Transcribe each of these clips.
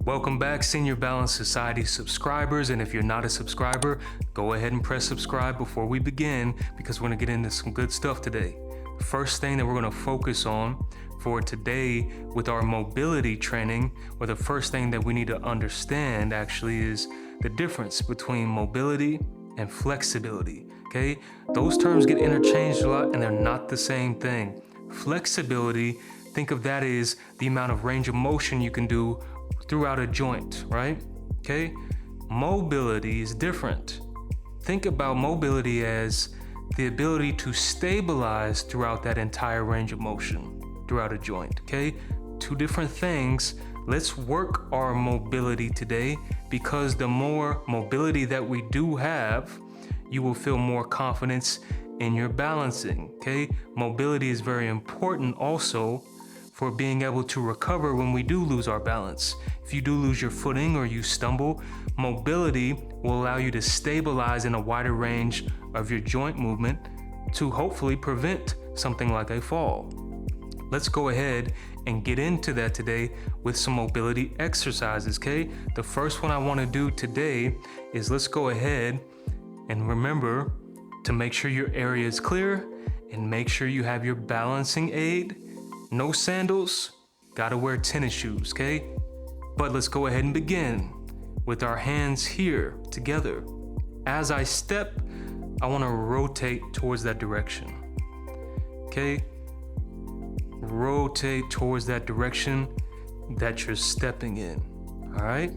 Welcome back, Senior Balance Society subscribers, and if you're not a subscriber, go ahead and press subscribe before we begin, because we're gonna get into some good stuff today. The first thing that we're gonna focus on for today with our mobility training, or the first thing that we need to understand actually, is the difference between mobility and flexibility, okay? Those terms get interchanged a lot and they're not the same thing. Flexibility, think of that as the amount of range of motion you can do throughout a joint, right? Okay? Mobility is different. Think about mobility as the ability to stabilize throughout that entire range of motion throughout a joint, okay? Two different things. Let's work our mobility today, because the more mobility that we do have, you will feel more confidence in your balancing, okay? Mobility is very important also for being able to recover when we do lose our balance. If you do lose your footing or you stumble, mobility will allow you to stabilize in a wider range of your joint movement to hopefully prevent something like a fall. Let's go ahead and get into that today with some mobility exercises, okay? The first one I want to do today is, let's go ahead and remember to make sure your area is clear and make sure you have your balancing aid. No sandals, gotta wear tennis shoes, okay? But let's go ahead and begin with our hands here together. As I step, I wanna rotate towards that direction, okay? Rotate towards that direction that you're stepping in, all right?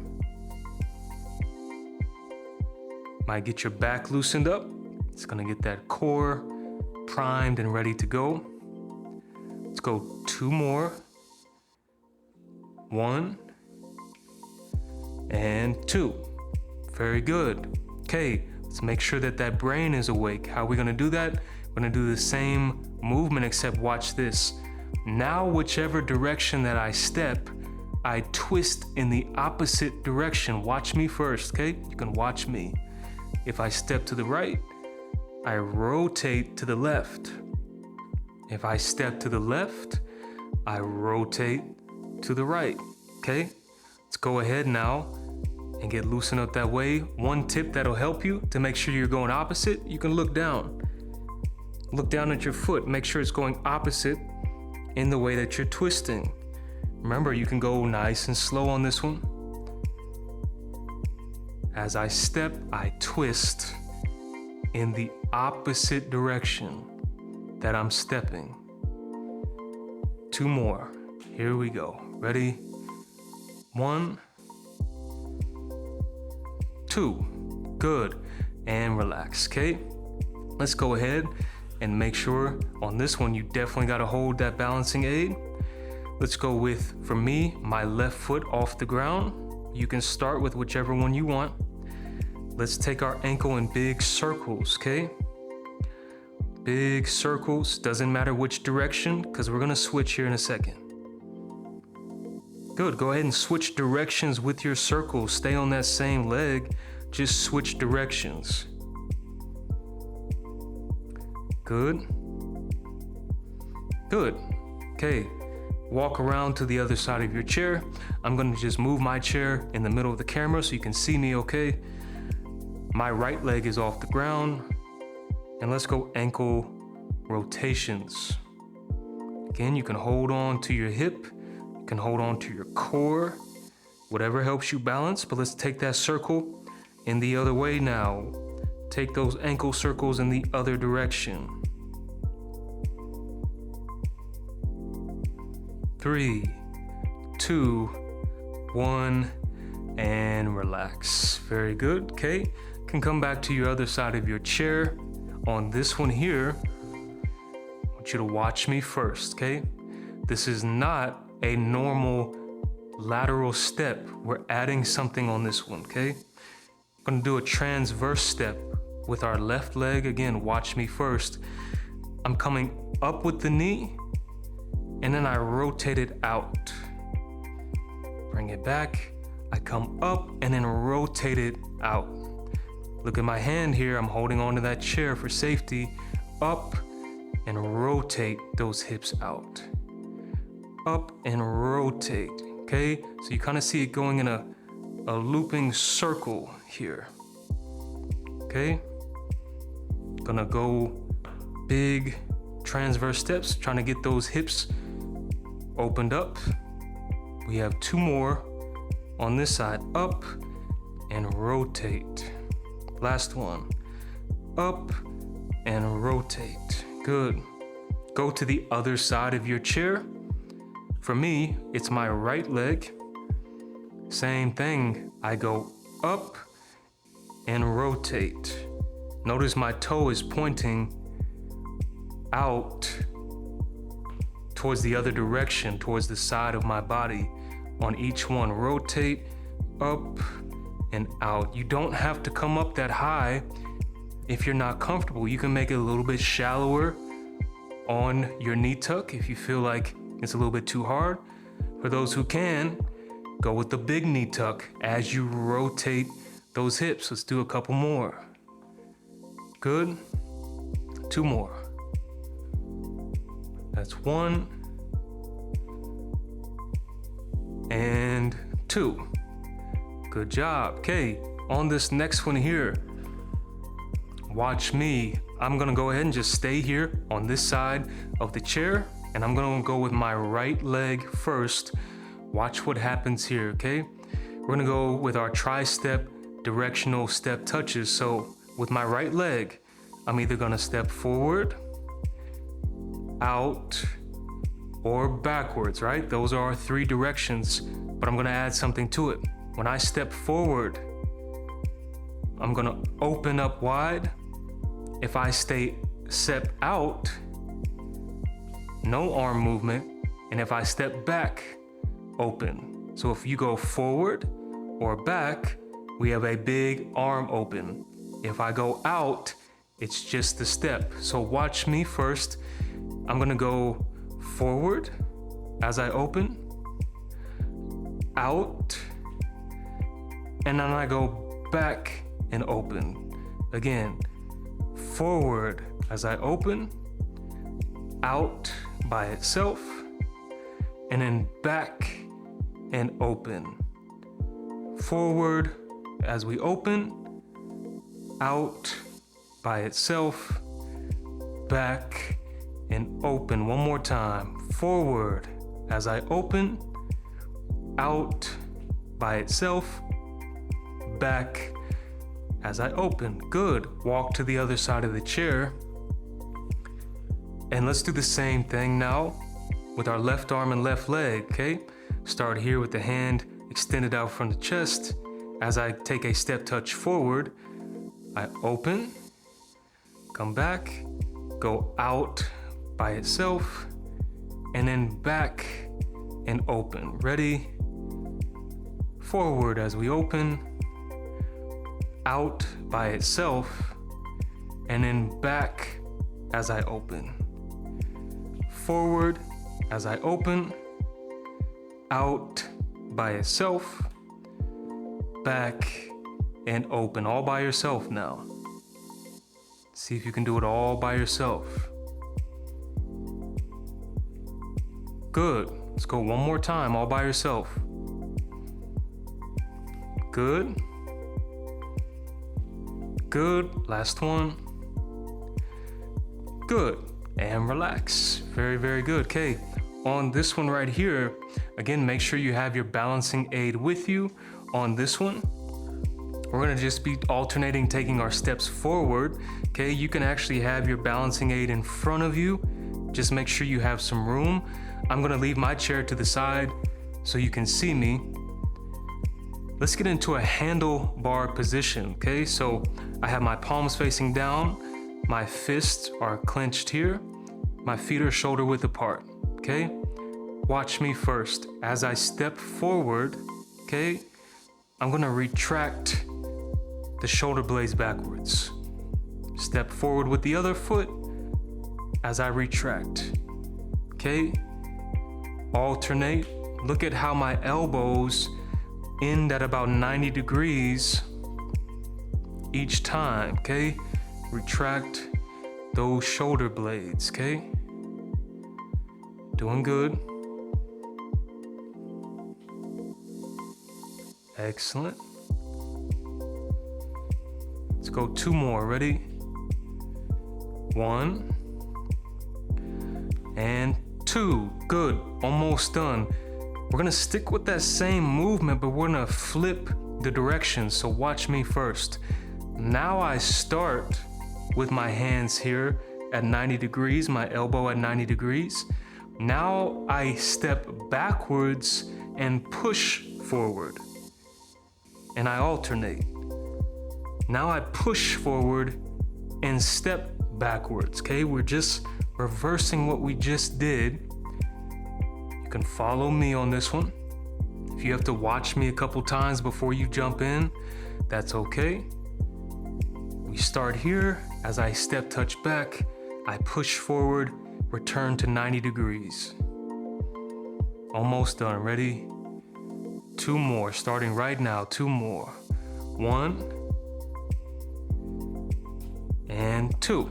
Might get your back loosened up. It's gonna get that core primed and ready to go. Let's go 2 more. 1 and 2. Very good. Okay, let's make sure that that brain is awake. How are we gonna do that? We're gonna do the same movement, except watch this. Now, whichever direction that I step, I twist in the opposite direction. Watch me first, okay? You can watch me. If I step to the right, I rotate to the left. If I step to the left, I rotate to the right, okay? Let's go ahead now and get loosened up that way. One tip that'll help you to make sure you're going opposite, you can look down. Look down at your foot, make sure it's going opposite in the way that you're twisting. Remember, you can go nice and slow on this one. As I step, I twist in the opposite direction that I'm stepping. 2 more. Here we go. Ready? 1, 2. Good. And relax, okay? Let's go ahead and make sure on this one you definitely got to hold that balancing aid. Let's go with, for me, my left foot off the ground. You can start with whichever one you want. Let's take our ankle in big circles, okay? Big circles, doesn't matter which direction, because we're gonna switch here in a second. Good, go ahead and switch directions with your circles. Stay on that same leg, just switch directions. Good. Good, okay. Walk around to the other side of your chair. I'm gonna just move my chair in the middle of the camera so you can see me, okay? My right leg is off the ground. And let's go ankle rotations. Again, you can hold on to your hip, you can hold on to your core, whatever helps you balance, but let's take that circle in the other way now. Take those ankle circles in the other direction. 3, 2, 1, and relax. Very good, okay? Can come back to your other side of your chair. On this one here, I want you to watch me first, okay? This is not a normal lateral step. We're adding something on this one, okay? I'm gonna do a transverse step with our left leg. Again, watch me first. I'm coming up with the knee, and then I rotate it out. Bring it back. I come up and then rotate it out. Look at my hand here, I'm holding onto that chair for safety. Up and rotate those hips out. Up and rotate. okay? So you kind of see it going in a looping circle here, okay? Gonna go big transverse steps, trying to get those hips opened up. We have 2 more on this side, up and rotate. Last one, up and rotate. Good. Go to the other side of your chair. For me, it's my right leg. Same thing, I go up and rotate. Notice my toe is pointing out towards the other direction, towards the side of my body. On each one, rotate, up and out. You don't have to come up that high if you're not comfortable. You can make it a little bit shallower on your knee tuck if you feel like it's a little bit too hard. For those who can, go with the big knee tuck as you rotate those hips. Let's do a couple more. Good. 2 more. That's 1 and 2. Good job. Okay, on this next one here, watch me. I'm gonna go ahead and just stay here on this side of the chair, and I'm gonna go with my right leg first. Watch what happens here, okay? We're gonna go with our tri-step directional step touches. So with my right leg, I'm either gonna step forward, out, or backwards, right? Those are our 3 directions, but I'm gonna add something to it. When I step forward, I'm gonna open up wide. If I step out, no arm movement. And if I step back, open. So if you go forward or back, we have a big arm open. If I go out, it's just the step. So watch me first. I'm gonna go forward as I open, out, and then I go back and open. Again, forward as I open, out by itself, and then back and open. Forward as we open, out by itself, back and open. One more time. Forward as I open, out by itself, back as I open. Good. Walk to the other side of the chair. And let's do the same thing now with our left arm and left leg, okay? Start here with the hand extended out from the chest. As I take a step touch forward, I open, come back, go out by itself, and then back and open. Ready? Forward as we open, out by itself, and then back as I open. Forward as I open, out by itself, back and open. All by yourself now. See if you can do it all by yourself. Good. Let's go one more time, all by yourself. Good. Good. Last one. Good. And relax. Very, very good. Okay. On this one right here, again, make sure you have your balancing aid with you. On this one, we're gonna just be alternating, taking our steps forward. Okay, you can actually have your balancing aid in front of you. Just make sure you have some room. I'm gonna leave my chair to the side so you can see me. Let's get into a handlebar position, okay? So I have my palms facing down, my fists are clenched here, my feet are shoulder width apart, okay? Watch me first. As I step forward, okay, I'm gonna retract the shoulder blades backwards. Step forward with the other foot as I retract, okay? Alternate. Look at how my elbows end at about 90 degrees each time, okay? Retract those shoulder blades, okay? Doing good. Excellent. Let's go 2 more. Ready? 1 and 2. Good. Almost done. We're gonna stick with that same movement, but we're gonna flip the direction. So watch me first. Now I start with my hands here at 90 degrees, my elbow at 90 degrees. Now I step backwards and push forward. And I alternate. Now I push forward and step backwards, okay? We're just reversing what we just did. You can follow me on this one. If you have to watch me a couple times before you jump in, that's okay. We start here. As I step touch back, I push forward, return to 90 degrees. Almost done. Ready? 2 more, starting right now. 2 more. 1 and 2.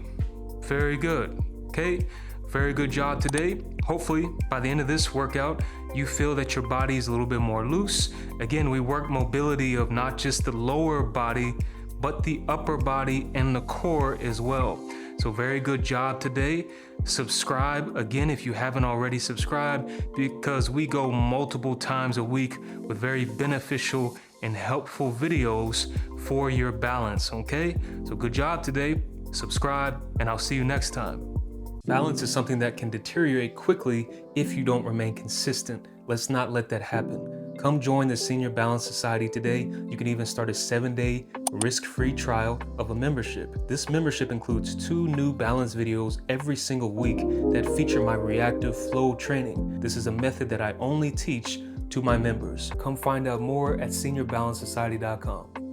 Very good. Okay, very good job today. Hopefully by the end of this workout, you feel that your body is a little bit more loose. Again, we work mobility of not just the lower body, but the upper body and the core as well. So very good job today. Subscribe again if you haven't already subscribed, because we go multiple times a week with very beneficial and helpful videos for your balance, okay? So good job today. Subscribe, and I'll see you next time. Balance is something that can deteriorate quickly if you don't remain consistent. Let's not let that happen. Come join the Senior Balance Society today. You can even start a 7-day risk-free trial of a membership. This membership includes 2 new balance videos every single week that feature my reactive flow training. This is a method that I only teach to my members. Come find out more at seniorbalancesociety.com.